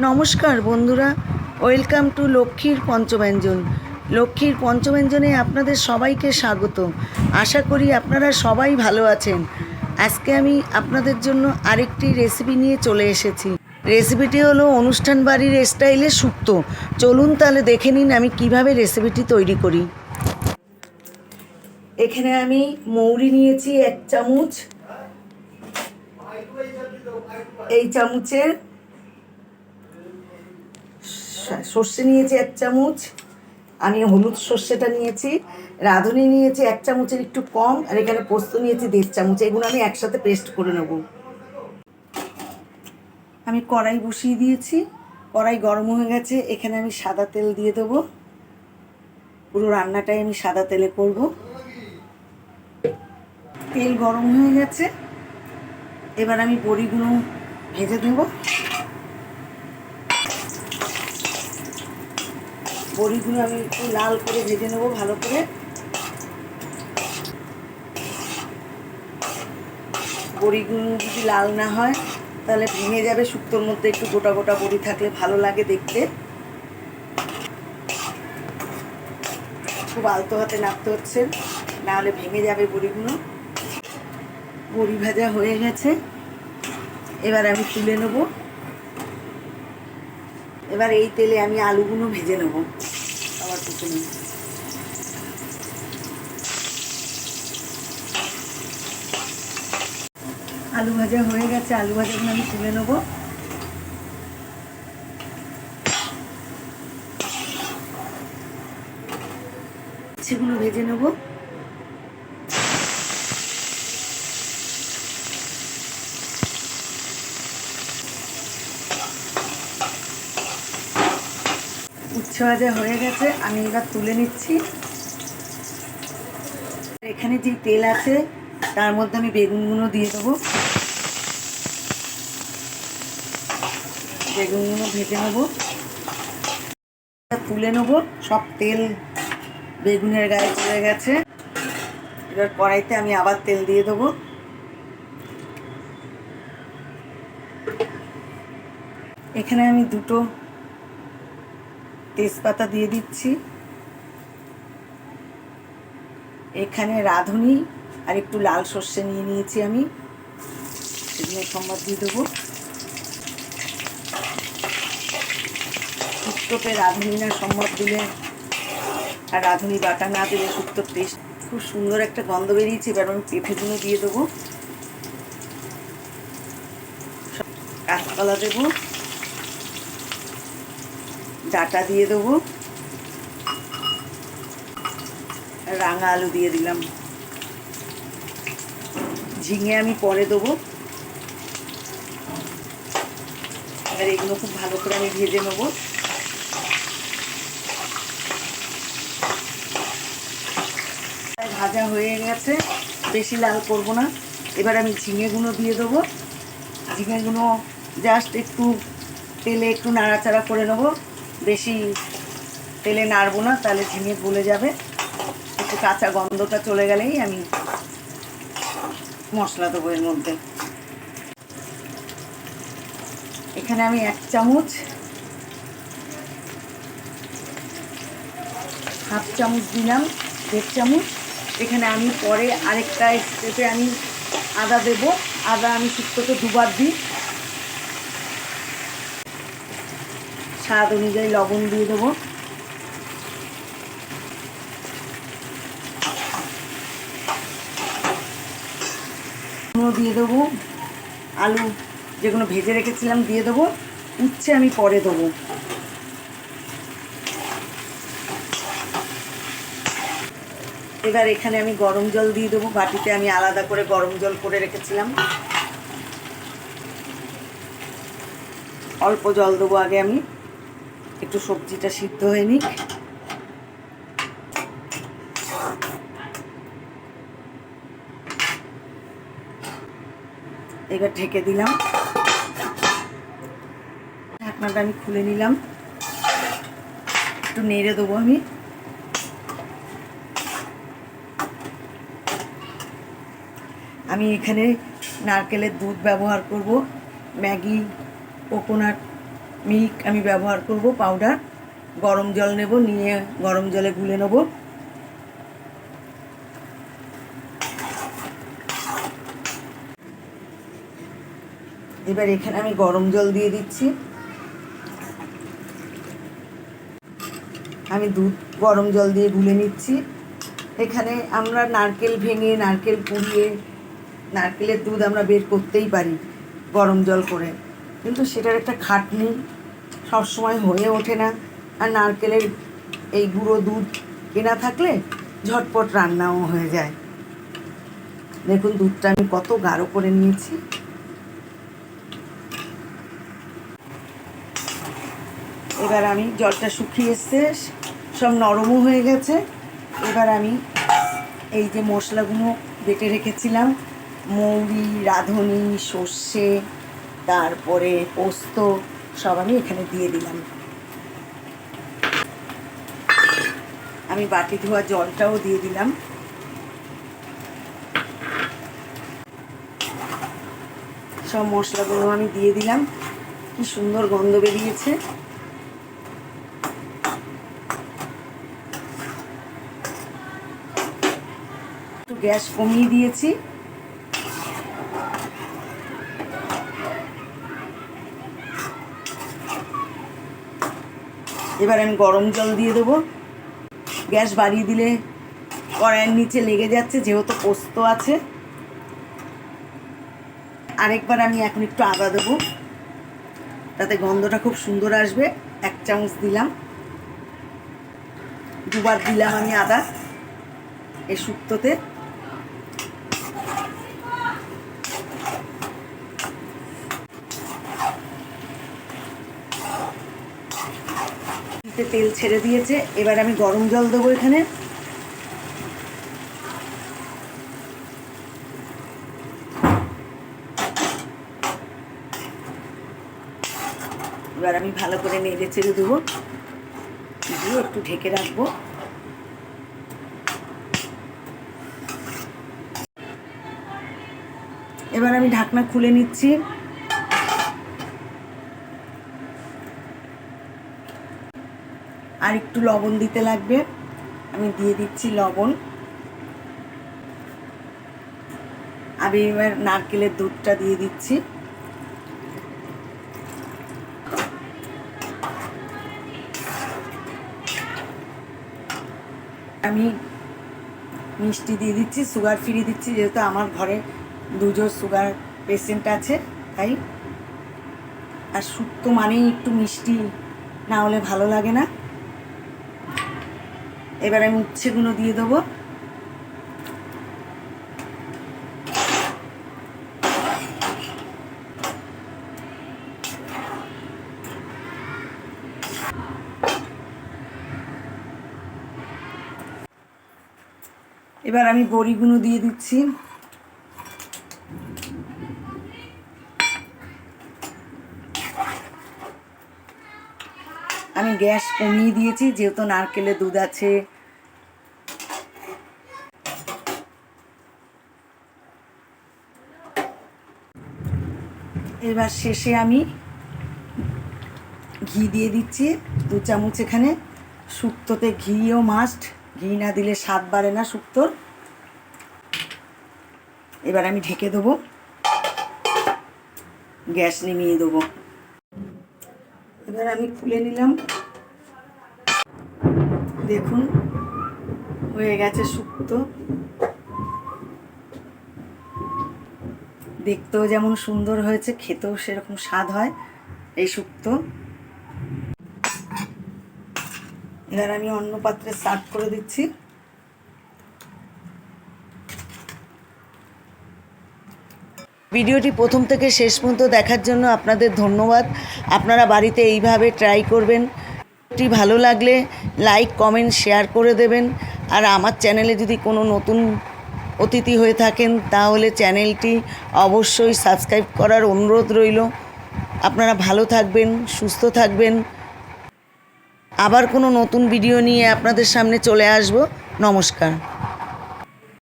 নমস্কার বন্ধুরা, welcome to লক্ষ্মীর পঞ্চব্যঞ্জন। লক্ষ্মীর পঞ্চব্যঞ্জনে আপনাদের সবাইকে স্বাগত। আশা করি আপনারা সবাই ভালো আছেন। আজকে আমি আপনাদের জন্য আরেকটি রেসিপি নিয়ে চলে এসেছি। রেসিপিটি হলো অনুষ্ঠান বাড়ির স্টাইলে শুক্তো। চলুন তাহলে দেখে নিন আমি কিভাবে রেসিপিটি তৈরি করি। এখানে আমি মৌরি নিয়েছি 1 চামচ, এই চামচের সর্ষে নিয়েছি 1 চামচ, আমি হলুদ সর্ষেটা নিয়েছি, রাঁধুনি নিয়েছি 1 চামচের একটু কম, আর এখানে পোস্ত নিয়েছি 1.5 চামচ। এগুলো আমি একসাথে পেস্ট করে নেব। আমি কড়াই বসিয়ে দিয়েছি, কড়াই গরম হয়ে গেছে। এখানে আমি সাদা তেল দিয়ে দেবো। পুরো রান্নাটাই আমি সাদা তেলে করব। তেল গরম হয়ে গেছে, এবার আমি বড়িগুলো ভেজে দেব। বড়িগুলো আমি একটু লাল করে ভেজে নেব ভালো করে। বড়িগুলো যদি লাল না হয় তাহলে ভেঙে যাবে। শুক্তোর মধ্যে একটু গোটা গোটা বড়ি থাকলে ভালো লাগে দেখতে। খুব আলতো হাতে নাড়তে হচ্ছে, না হলে ভেঙে যাবে বড়িগুলো। বড়ি ভাজা হয়ে গেছে, এবার আমি তুলে নেব। এবার এই তেলে আমি আলুগুলো ভেজে নেব। আবার টুকুনি আলু ভাজা হয়ে গেছে, আলু ভাজাগুলো আমি তুলে নেব। সেগুলো ভেজে নেব। উচ্ছে ভাজা হয়ে গেছে, আমি এবার তুলে নিচ্ছি। এখানে যে তেল আছে তার মধ্যে আমি বেগুনগুলো দিয়ে দেবো। বেগুনগুলো ভেজে নেব, তুলে নেব। সব তেল বেগুনের গায়ে চলে গেছে। এবার কড়াইতে আমি আবার তেল দিয়ে দেবো। এখানে আমি 2টো তেজপাতা দিয়ে দিচ্ছি। এখানে রাঁধুনি আর একটু লাল সর্ষে নিয়ে নিয়েছি আমি, এগুলো সম্বাদ দিয়ে দেবো। শুক্তোতে রাঁধুনি না সম্বাদ দিলে আর রাঁধুনি বাটা না দিলে শুক্তোর টেস্ট খুব সুন্দর একটা গন্ধ বেরিয়েছে। এবার আমি পেঁপেগুলো দিয়ে দেবো, কাঁচকলা দেবো, ডাঁটা দিয়ে দেবো, রাঙা আলু দিয়ে দিলাম। ঝিঙে আমি পরে দেবো। এবার এগুলো খুব ভালো করে আমি ভেজে নেব। ভাজা হয়ে গেছে, বেশি লাল করব না। এবার আমি ঝিঙেগুলো দিয়ে দেবো। ঝিঙেগুলো জাস্ট একটু তেলে একটু নাড়াচাড়া করে নেব। বেশি তেলে নাড়বো না, তাহলে ঝিঙে গলে যাবে। একটু কাঁচা গন্ধটা চলে গেলেই আমি মশলা দেবো এর মধ্যে। এখানে আমি 1 চামচ, 1/2 চামচ দিলাম, 1.5 চামচ। এখানে আমি পরে আরেকটা স্টেপে আমি আদা দেব। আদা আমি শুক্তোতে 2বার দিই। স্বাদ অনুযায়ী লবণ দিয়ে দেবো। দিয়ে দেবো আলু যেগুলো ভেজে রেখেছিলাম দিয়ে দেবো। উচ্ছে আমি পরে দেবো। এবার এখানে আমি গরম জল দিয়ে দেবো। বাটিতে আমি আলাদা করে গরম জল করে রেখেছিলাম। অল্প জল দেবো আগে, আমি একটু সবজিটা সিদ্ধ হয়ে নিক। এবার ঢেকে দিলাম। ঢাকনাটা আমি খুলে নিলাম, একটু নেড়ে দেবো আমি। আমি এখানে নারকেলের দুধ ব্যবহার করব। ম্যাগি কোকোনাট মিল্ক আমি ব্যবহার করব পাউডার। গরম জল নেব, নিয়ে গরম জলে গুলে নেব। এবার এখানে আমি গরম জল দিয়ে দিচ্ছি। আমি দুধ গরম জল দিয়ে গুলে নিচ্ছি। এখানে আমরা নারকেল ভেঙে, নারকেল পুড়িয়ে, নারকেলের দুধ আমরা বের করতেই পারি গরম জল করে, কিন্তু সেটার একটা খাটনি, সবসময় হয়ে ওঠে না। আর নারকেলের এই গুঁড়ো দুধ কেনা থাকলে ঝটপট রান্নাও হয়ে যায়। দেখুন দুধটা আমি কত গাঢ় করে নিয়েছি। এবার আমি জলটা শুকিয়ে এসছে, সব নরমও হয়ে গেছে। এবার আমি এই যে মশলাগুলো বেটে রেখেছিলাম, মৌরি, রাঁধুনি, সর্ষে, তারপরে পোস্ত, সব আমি এখানে দিয়ে দিলাম। আমি বাটি ধোয়া জলটাও দিয়ে দিলাম। সব মশলাগুলো আমি দিয়ে দিলাম। কি সুন্দর গন্ধ বেরিয়েছে। একটু গ্যাস কমিয়ে দিয়েছি। এবার আমি গরম জল দিয়ে দেবো। গ্যাস বাড়িয়ে দিলে কড়াইয়ের নিচে লেগে যাচ্ছে, যেহেতু পোস্ত আছে। আরেকবার আমি এখন একটু আদা দেবো, তাতে গন্ধটা খুব সুন্দর আসবে। 1 চামচ দিলাম, দুবার দিলাম আমি আদা এই শুক্তোতে। তেল ছেড়ে দিয়েছে। এবার আমি গরম জল দেবো এখানে। এবার আমি ভালো করে নেড়ে চেড়ে দেবো, দিয়ে একটু ঢেকে রাখবো। এবার আমি ঢাকনা খুলে নিচ্ছি। আর একটু লবণ দিতে লাগবে, আমি দিয়ে দিচ্ছি লবণ। আমি এবার নারকেলের দুধটা দিয়ে দিচ্ছি। আমি মিষ্টি দিয়ে দিচ্ছি, সুগার ফ্রি দিচ্ছি, যেহেতু আমার ঘরে 2 জন সুগার পেশেন্ট আছে, তাই। আর শুক্তো মানেই একটু মিষ্টি না হলে ভালো লাগে না। এবার আমি উচ্ছেগুলো দিয়ে দেবো। এবার আমি বড়িগুলো দিয়ে দিচ্ছি। আমি গ্যাস কমিয়ে দিয়েছি, যেহেতু নারকেলের দুধ আছে। এবার শেষে আমি ঘি দিয়ে দিচ্ছি 2 চামচ। এখানে শুক্তোতে ঘিও মাস্ট, ঘি না দিলে স্বাদ বাড়ে না শুক্তোর। এবার আমি ঢেকে দেবো, গ্যাস নিভিয়ে দেবো। এবার আমি খুলে নিলাম। দেখুন হয়ে গেছে শুক্তো। দেখতেও যেমন সুন্দর হয়েছে, খেতেও সেরকম স্বাদ হয় এই শুক্তো। এবার আমি অন্য পাত্রে সার্ভ করে দিচ্ছি। ভিডিওটি প্রথম থেকে শেষ পর্যন্ত দেখার জন্য আপনাদের ধন্যবাদ। আপনারা বাড়িতে এইভাবে ট্রাই করবেন। ভিডিওটি ভালো লাগলে লাইক, কমেন্ট, শেয়ার করে দেবেন। আর আমার চ্যানেলে যদি কোনো নতুন অতিথি হয়ে থাকেন, তাহলে চ্যানেলটি অবশ্যই সাবস্ক্রাইব করার অনুরোধ রইল। আপনারা ভালো থাকবেন, সুস্থ থাকবেন। আবার কোনো নতুন ভিডিও নিয়ে আপনাদের সামনে চলে আসব। নমস্কার।